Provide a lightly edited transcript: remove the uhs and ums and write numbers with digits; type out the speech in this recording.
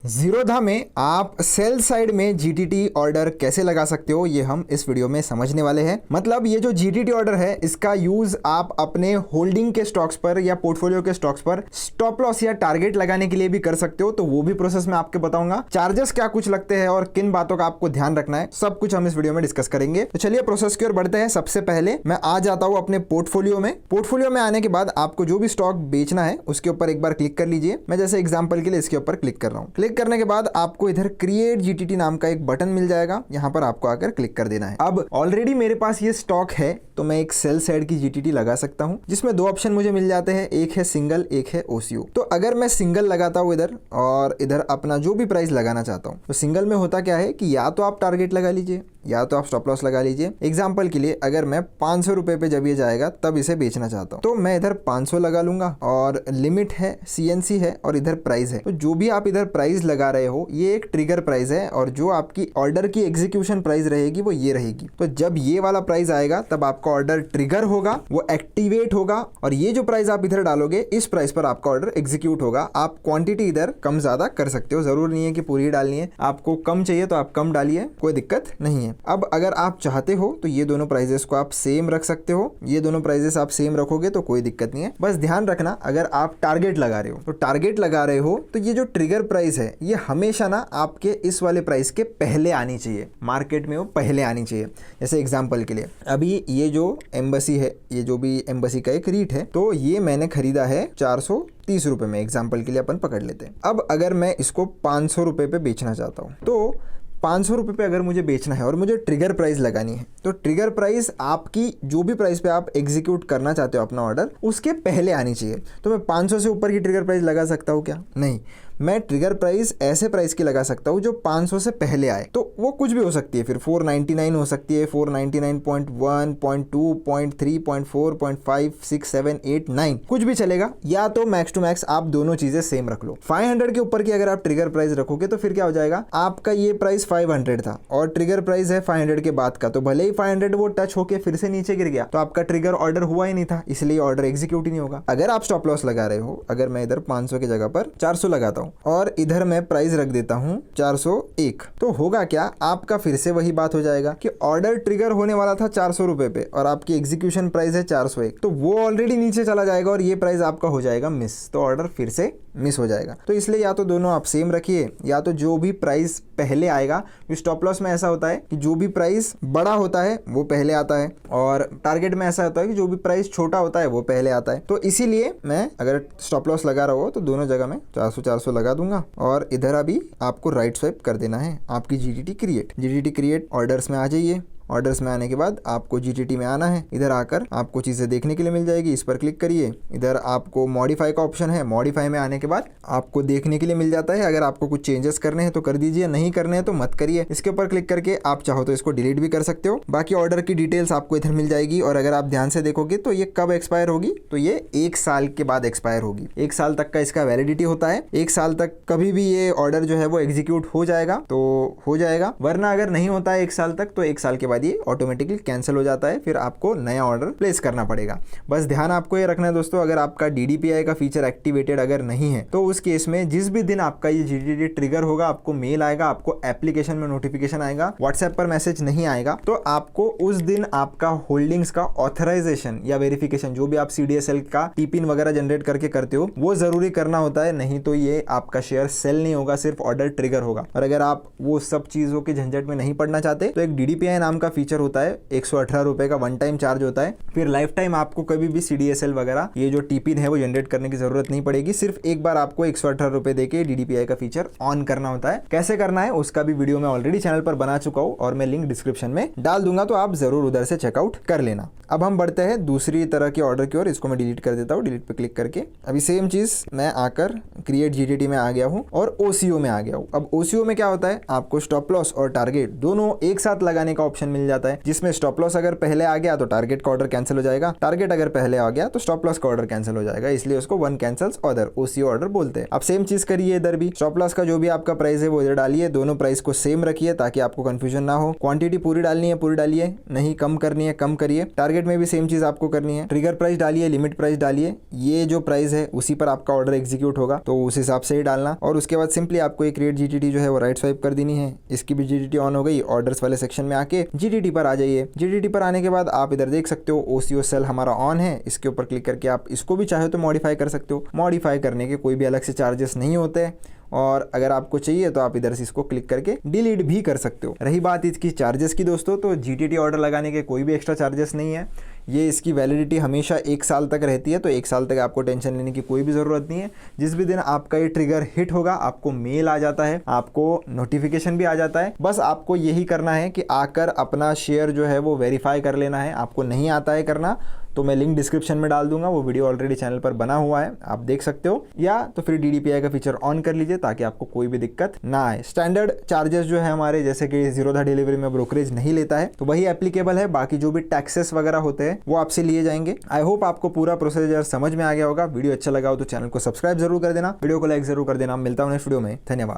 जीरोधा में आप sell side में जीटीटी ऑर्डर कैसे लगा सकते हो ये हम इस वीडियो में समझने वाले हैं। मतलब ये जो जीटीटी ऑर्डर है इसका यूज आप अपने होल्डिंग के स्टॉक्स पर या पोर्टफोलियो के स्टॉक्स पर स्टॉप लॉस या टारगेट लगाने के लिए भी कर सकते हो, तो वो भी प्रोसेस मैं आपको बताऊंगा। चार्जेस क्या कुछ लगते हैं और किन बातों का आपको ध्यान रखना है, सब कुछ हम इस वीडियो में डिस्कस करेंगे। तो चलिए प्रोसेस की ओर बढ़ते हैं। सबसे पहले मैं आ जाता हूं अपने पोर्टफोलियो में। पोर्टफोलियो में आने के बाद आपको जो भी स्टॉक बेचना है उसके ऊपर एक बार क्लिक कर लीजिए। मैं जैसे एग्जांपल के लिए इसके ऊपर क्लिक कर रहा हूं। क्लिक करने के बाद आपको इधर क्रिएट जीटीटी नाम का एक बटन मिल जाएगा, यहां पर आपको आकर क्लिक कर देना है। अब ऑलरेडी मेरे पास ये स्टॉक है तो मैं एक सेल साइड की जीटीटी लगा सकता हूं, जिसमें दो ऑप्शन मुझे मिल जाते हैं, एक है सिंगल, एक है ओसीओ। तो अगर मैं सिंगल लगाता हूं इधर और इधर अपना जो भी प्राइस लगाना चाहता हूं, तो सिंगल में होता क्या है कि या तो आप टारगेट लगा लीजिए या तो आप स्टॉप लॉस लगा लीजिए। एग्जाम्पल के लिए अगर मैं 500 रुपए पे जब ये जाएगा तब इसे बेचना चाहता हूं, तो मैं इधर 500 लगा लूंगा और लिमिट है, सीएनसी है और इधर प्राइस है। तो जो भी आप इधर प्राइस लगा रहे हो ये एक ट्रिगर प्राइस है और जो आपकी ऑर्डर की एग्जीक्यूशन प्राइस रहेगी वो ये रहेगी। तो जब ये वाला प्राइस आएगा तब आपका ऑर्डर ट्रिगर होगा, वो एक्टिवेट होगा और ये जो प्राइस आप इधर डालोगे इस प्राइस पर आपका ऑर्डर एग्जीक्यूट होगा। आप क्वांटिटी इधर कम ज्यादा कर सकते हो, जरूर नहीं है कि पूरी डालनी है। आपको कम चाहिए तो आप कम डालिए, कोई दिक्कत नहीं है। अब अगर आप चाहते हो तो ये दोनों प्राइजेस को आप सेम रख सकते हो। ये दोनों प्राइजेस आप सेम रखोगे तो कोई दिक्कत नहीं है। बस ध्यान रखना अगर आप टारगेट लगा रहे हो तो टारगेट लगा रहे हो तो ये जो ट्रिगर प्राइस है ये हमेशा ना आपके इस वाले प्राइस के पहले आनी चाहिए, मार्केट में वो पहले आनी चाहिए। जैसे एग्जांपल के लिए अभी ये जो एम्बेसी है, ये जो भी एम्बेसी का एक रीट है, तो ये मैंने खरीदा है 430 रुपए में। एग्जाम्पल के लिए अपन पकड़ लेते हैं। अब अगर मैं इसको 500 रुपए पे बेचना चाहता हूँ, तो 500 रुपए पे अगर मुझे बेचना है और मुझे ट्रिगर प्राइस लगानी है, तो ट्रिगर प्राइस आपकी जो भी प्राइस पे आप एग्जीक्यूट करना चाहते हो अपना ऑर्डर, उसके पहले आनी चाहिए। तो मैं 500 से ऊपर की ट्रिगर प्राइस लगा सकता हूँ क्या? नहीं, मैं ट्रिगर प्राइस ऐसे प्राइस की लगा सकता हूँ जो 500 से पहले आए। तो वो कुछ भी हो सकती है, फिर 499 हो सकती है, 499.1, 0.2, 0.3, 0.4, 0.5, 6, 7, 8, 9 कुछ भी चलेगा। या तो मैक्स टू मैक्स आप दोनों चीजें सेम रख लो। 500 के ऊपर की अगर आप ट्रिगर प्राइस रखोगे तो फिर क्या हो जाएगा, आपका ये प्राइस 500 था और ट्रिगर प्राइस है 500 के बाद का, तो भले ही 500 वो टच होके फिर से नीचे गिर गया तो आपका ट्रिगर ऑर्डर हुआ ही नहीं था, इसलिए ऑर्डर एग्जीक्यूट ही नहीं होगा। अगर आप स्टॉप लॉस लगा रहे हो, अगर मैं इधर 500 की जगह पर 400 लगाता हूँ और इधर मैं प्राइस रख देता हूं 401, तो होगा क्या, आपका फिर से वही बात हो जाएगा कि ऑर्डर ट्रिगर होने वाला था 400 रुपए पे और आपकी एग्जीक्यूशन प्राइस है 401, तो वो ऑलरेडी नीचे चला जाएगा और ये प्राइस आपका हो जाएगा मिस, तो ऑर्डर फिर से मिस हो जाएगा। तो इसलिए या तो दोनों आप सेम रखिए या तो जो भी प्राइस पहले आएगा। स्टॉप लॉस में ऐसा होता है कि जो भी प्राइस बड़ा होता है वो पहले आता है और टारगेट में ऐसा होता है कि जो भी प्राइस छोटा होता है वो पहले आता है। तो इसीलिए मैं अगर स्टॉप लॉस लगा रहा हो तो दोनों जगह में 400 लगा दूंगा और इधर अभी आपको राइट स्वाइप कर देना है आपकी जीटीटी क्रिएट ऑर्डर्स में आ जाइए। ऑर्डर्स में आने के बाद आपको जीटीटी में आना है। इधर आकर आपको चीज़ें देखने के लिए मिल जाएगी, इस पर क्लिक करिए। इधर आपको मॉडिफाई का ऑप्शन है, मॉडिफाई में आने के बाद आपको देखने के लिए मिल जाता है। अगर आपको कुछ चेंजेस करने हैं तो कर दीजिए, नहीं करने हैं तो मत करिए। इसके ऊपर क्लिक करके आप चाहो तो इसको डिलीट भी कर सकते हो। बाकी ऑर्डर की डिटेल्स आपको इधर मिल जाएगी और अगर आप ध्यान से देखोगे तो ये कब एक्सपायर होगी, तो ये 1 साल के बाद एक्सपायर होगी। 1 साल तक का इसका वैलिडिटी होता है। 1 साल तक कभी भी ये ऑर्डर जो है वो एग्जीक्यूट हो जाएगा तो हो जाएगा, वरना अगर नहीं होता है 1 साल तक तो 1 साल के बाद ये ऑटोमेटिकली कैंसिल हो जाता है, फिर आपको नया ऑर्डर प्लेस करना पड़ेगा। बस ध्यान आपको ये रखना है दोस्तों, अगर आपका डीडीपीआई का फीचर एक्टिवेटेड अगर नहीं है तो उस केस में जिस भी दिन आपका ये जीटीटी ट्रिगर होगा आपको मेल आएगा, आपको एप्लीकेशन में नोटिफिकेशन आएगा, व्हाट्सएप पर मैसेज नहीं आएगा, तो आपको उस दिन आपका होल्डिंग्स का ऑथराइजेशन या वेरिफिकेशन जो भी आप सीडीएसएल का टीपिन वगैरह जनरेट करके करते हो वो जरूरी करना होता है, नहीं तो ये आपका शेयर सेल नहीं होगा, सिर्फ ऑर्डर ट्रिगर होगा। और अगर आप वो सब चीजों के झंझट में नहीं पड़ना चाहते तो एक डीडीपीआई नाम का फीचर होता है, 118 रुपए का वन टाइम चार्ज होता है, फिर लाइफ टाइम आपको कभी भी सीडीएसएल वगैरह ये जो टीपिन है वो जनरेट करने की जरूरत नहीं पड़ेगी। सिर्फ एक बार आपको 118 रुपए देके डीडीपीआई का फीचर ऑन करना होता है। कैसे करना है उसका भी वीडियो मैं ऑलरेडी चैनल पर बना चुका हूं और मैं लिंक डिस्क्रिप्शन में डाल दूंगा, तो आप जरूर उधर से चेकआउट कर लेना। अब हम बढ़ते हैं दूसरी तरह के ऑर्डर की ओर। इसको मैं डिलीट कर देता हूँ, डिलीट पे क्लिक करके। अभी सेम चीज मैं आकर क्रिएट जीटीटी में आ गया हूँ और ओसीओ में आ गया हूँ। अब ओसीओ में क्या होता है, आपको स्टॉप लॉस और टारगेट दोनों एक साथ लगाने का ऑप्शन मिल जाता है, जिसमें स्टॉप लॉस अगर पहले आ गया तो टारगेट का ऑर्डर कैंसिल हो जाएगा, टारगेट अगर पहले आ गया तो स्टॉप लॉस का ऑर्डर कैंसिल हो जाएगा, इसलिए उसको one cancels order, OCO order बोलते हैं। अब सेम चीज करिए इधर भी, स्टॉप लॉस का जो भी आपका प्राइस है वो इधर डालिए, दोनों प्राइस को सेम रखिए ताकि आपको कंफ्यूजन ना हो। क्वांटिटी पूरी डालनी है पूरी डालिए, नहीं कम करनी है कम करिए। टारगेट में भी सेम चीज आपको करनी है, ट्रिगर प्राइस डालिए, लिमिट प्राइस डालिए, ये जो प्राइस है उसी पर आपका ऑर्डर एग्जीक्यूट होगा तो उस हिसाब से ही डालना। और उसके बाद सिंपली आपको एक क्रिएट जीटीटी जो है वो राइट स्वाइप कर देनी है, इसकी भी जीटीटी ऑन हो गई। ऑर्डर्स वाले सेक्शन में आके जीटीटी पर आ जाइए। जीटीटी पर आने के बाद आप इधर देख सकते हो ओसीओ सेल हमारा ऑन है, इसके ऊपर क्लिक करके आप इसको भी चाहे तो मॉडिफाई कर सकते हो। मॉडिफाई करने के कोई भी अलग से चार्जेस नहीं होते, और अगर आपको चाहिए तो आप इधर से इसको क्लिक करके डिलीट भी कर सकते हो। रही बात इसकी चार्जेस की दोस्तों, तो जीटीटी ऑर्डर लगाने के कोई भी एक्स्ट्रा चार्जेस नहीं है, ये इसकी वैलिडिटी हमेशा 1 साल तक रहती है, तो 1 साल तक आपको टेंशन लेने की कोई भी ज़रूरत नहीं है। जिस भी दिन आपका ये ट्रिगर हिट होगा आपको मेल आ जाता है, आपको नोटिफिकेशन भी आ जाता है। बस आपको यही करना है कि आकर अपना शेयर जो है वो वेरीफाई कर लेना है। आपको नहीं आता है करना तो मैं लिंक डिस्क्रिप्शन में डाल दूंगा, वो वीडियो ऑलरेडी चैनल पर बना हुआ है, आप देख सकते हो। या तो फिर डीडीपीआई का फीचर ऑन कर लीजिए ताकि आपको कोई भी दिक्कत ना आए। स्टैंडर्ड चार्जेस जो है हमारे, जैसे कि जीरोधा डिलीवरी में ब्रोकरेज नहीं लेता है तो वही एप्लीकेबल है, बाकी जो भी टैक्सेस वगैरह होते हैं वो आपसे लिए जाएंगे। आई होप आपको पूरा प्रोसीजर समझ में आ गया होगा। वीडियो अच्छा लगा हो तो चैनल को सब्सक्राइब जरूर कर देना, वीडियो को लाइक जरूर कर देना। मिलता हूं नेक्स्ट वीडियो में, धन्यवाद।